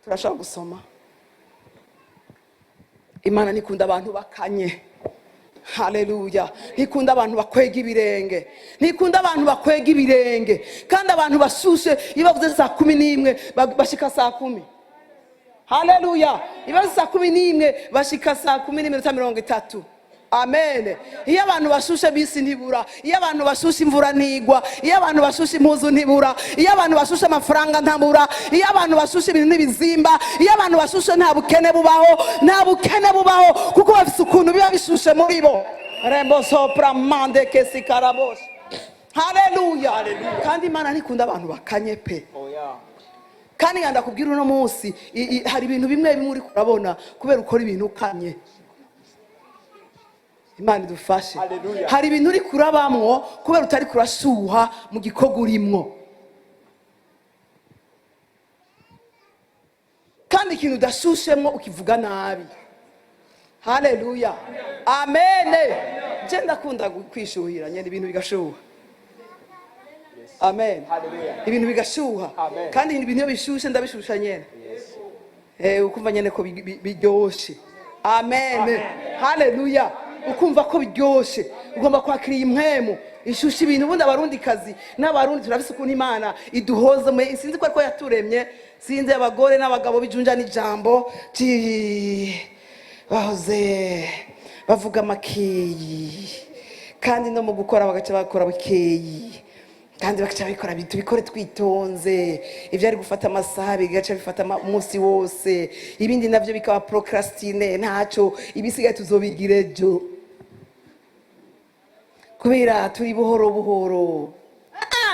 turashaka gusoma. Imana nikunda abantu bakanye. Haleluya. Nikunda abantu bakwega ibirenge. Nikunda abantu bakwega ibirenge. Kandi abantu bashushe ibavuze saa 11 bashika saa 10. Haleluya. Ibavuze saa 11 bashika saa 10:30. Amen. Iyo abantu bashushe bisi ntibura, iyo abantu bashushe imvura ntigwa, iyo abantu bashushe impuzu ntibura, iyo abantu bashushe amafaranga ntabura, iyo abantu bashushe ibintu ntibizimba, iyo abantu bashushe nta bukene bubaho, kuko bafite ukuntu biba bishushe muri bo. Rembo sopra mande kesi karabos. Haleluya. Kandi Imana nikunda abantu bakanye pe. Kandi nganda kubwira uno munsi hari ibintu bimwe bimwe uri kurabona kubera ukora ibintu ukanye. Imana idufashe. Hari ibintu uri kurabamwo kubera utari kurashuha mu gikorwa urimwo. Kandi ikintu udashushemwo ukivuga nabi. Haleluya. Amen. Je ndakunda kwishuhira nyene ibintu bigashuha. Amen. Ibintu bigashuha. Kandi ibintu iyo bishushe ndabishusha nyene. Ukumva nyene ko biryoshe. Amen. Haleluya. Ukumva ko biryoshe, ugomba kwakiriye impwemu ishusha ibintu. Ubundi abarundi kazi n'abarundi turafise ukuntu Imana iduhoza sinzi ko ariko yaturemye, sinzi abagore n'abagabo bijunja n'ijambo bahoze bavuga makeyi, kandi no mu gukora bagaca bakora bukeyi, kandi bagaca bikora bintu bikore twitonze. Ivyo ari gufata amasaha bigaca bifata umunsi wose, ibindi navyo bikaba procrastine, ntaco ibisigaye tuzobigira ejo kubera turi buhoro.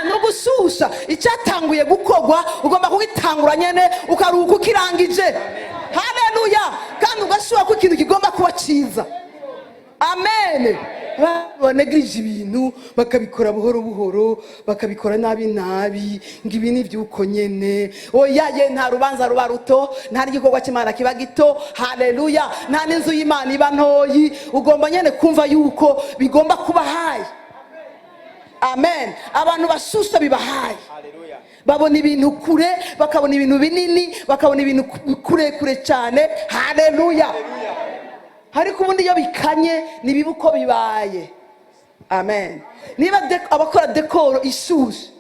No gushusha icyatanguye gukorwa ugomba kugitangura nyene ukaruhuka ukirangije. Haleluya. Kandi ugashuha ko ikintu kigomba kuba ciza. Amen. Banegirije ibintu bakabikora buhoro, bakabikora nabi, ngibi ni vyuko nyene. Oya ye nta rubanza ruba ruto, nta n'igikorwa cy'Imana kiba gito. Haleluya. Nta n'inzu y'Imana iba ntoyi. Ugomba nyene kumva yuko bigomba kuba hayi. Amen. Abantu bashusha bibahaye. Babona ibintu kure, bakabona ibintu binini, bakabona ibintu kure cyane. Haleluya. Ariko ubundi iyo bikanye nibiba uko bibaye. Amen. Niba abakora dekoro ishushe.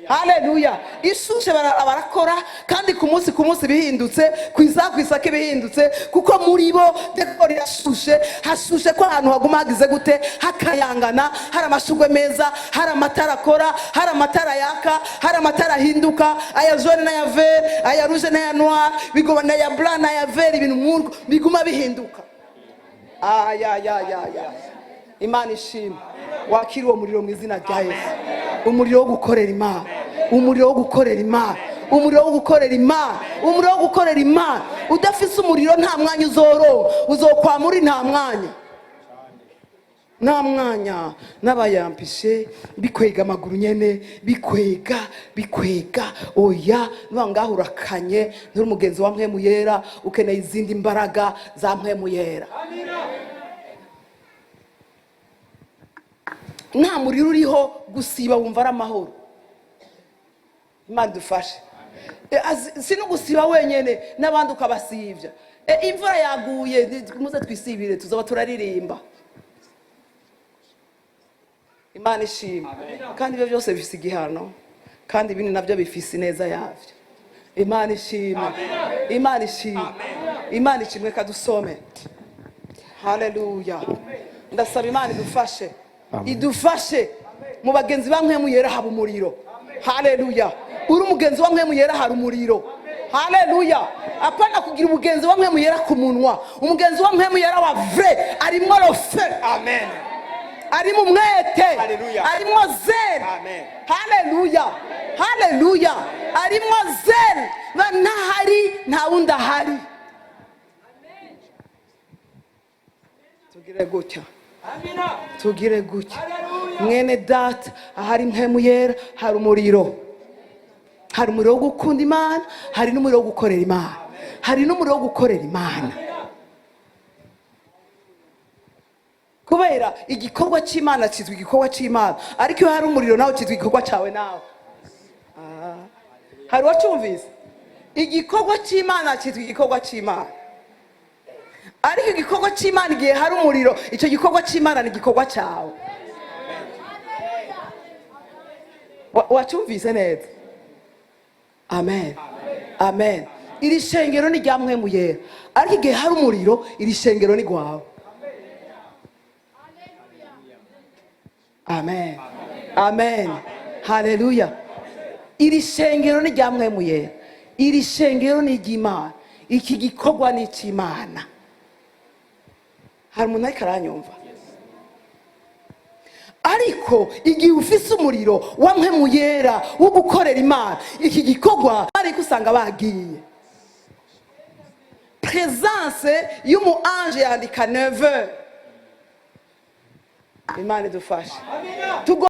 Haleluya. Ishushe barakora kandi ku munsi bihindutse, kwisa bihindutse, kuko muri bo dekoro irashushe. Hashushe ko ahantu haguma hagize gute, hakayangana, hari amashugwe meza, hari amatara akora, hari amatara yaka, hari amatara hinduka, aya jaune na ya vert, aya rouge na ya noir, bigoma na ya blanc na ya vert, ibintu nk'uko biguma bihinduka. Imana ishimwe. Wakiri uwo muriro mu izina rya Yesu. Umuriro wo gukorera Imana. Umuriro wo gukorera Imana. Umuriro wo gukorera Imana. Umuriro wo gukorera Imana. Udafise umuriro nta mwanya uzoro. Uzokwamuri nta mwanya. Nta mwanya. N'abayampishe bikwega amaguru nyene, bikwega. Oya, nwangaho urakanye, nturi umugenzi wa mpwemu yera, ukeneye izindi mbaraga za mpwemu yera. Nta muriro uriho gusiba wumva ari amahoro. Imana dufashe. Si no gusiba wenyene n'abandi ukabasivya. Imvura yaguye muze twisibire tuzaba turaririmba. Imana ishimwe. Kandi ibyo byose bifise igihano, kandi ibindi navyo bifise neza yavyo. Imana ishimwe. Imana ishimwe. Imana ishimwe kadusome. Haleluya. Ndasaba Imana idufashe. Idufashe mu bagenzi ba mpwemu yera haba umuriro. Haleluya. Uri umugenzi wa mpwemu yera hari umuriro. Haleluya. Apana kugira umugenzi wa mpwemu yera ku munwa. Umugenzi wa mpwemu yera wa vrai arimo rofe. Amen. Arimo mwete. Arimo zen. Amen. Haleluya. Haleluya. Arimo zen. Ntahari nta wundi ahari. Tugire gutya. Tugire gutya. Mwene data ahari mpwemu yera hari umuriro. Hari umuriro wo gukunda Imana, hari n'umuriro wo gukorera Imana. Hari n'umuriro wo gukorera Imana. Kubera igikorwa cy'Imana kizwe igikorwa cy'Imana, ariko iyo hari umuriro nawe kizwe igikorwa cyawe nawe. Hari wacumvise? igikorwa cy'Imana cyitwa igikorwa cy'Imana, ariko igikorwa cy'Imana igihe hari umuriro, icyo gikorwa cy'Imana ni igikorwa cyawe. Wacyumvise neza? Amen, amen. Iri shengero ni rya mpwemu yera, ariko igihe hari umuriro, iri shengero ni rwawe. Amen, amen, haleluya. Iri shengero ni rya mpwemu yera, iri shengero ni iry'Imana, iki gikorwa ni icy'Imana. Hari umuntu ariko aranyumva? Ariko igihe ufise umuriro wa mpwemu yera wo gukorera Imana, iki gikorwa ariko usanga bagiye. Presence y'umu ange yandika 9h. Imana idufashe.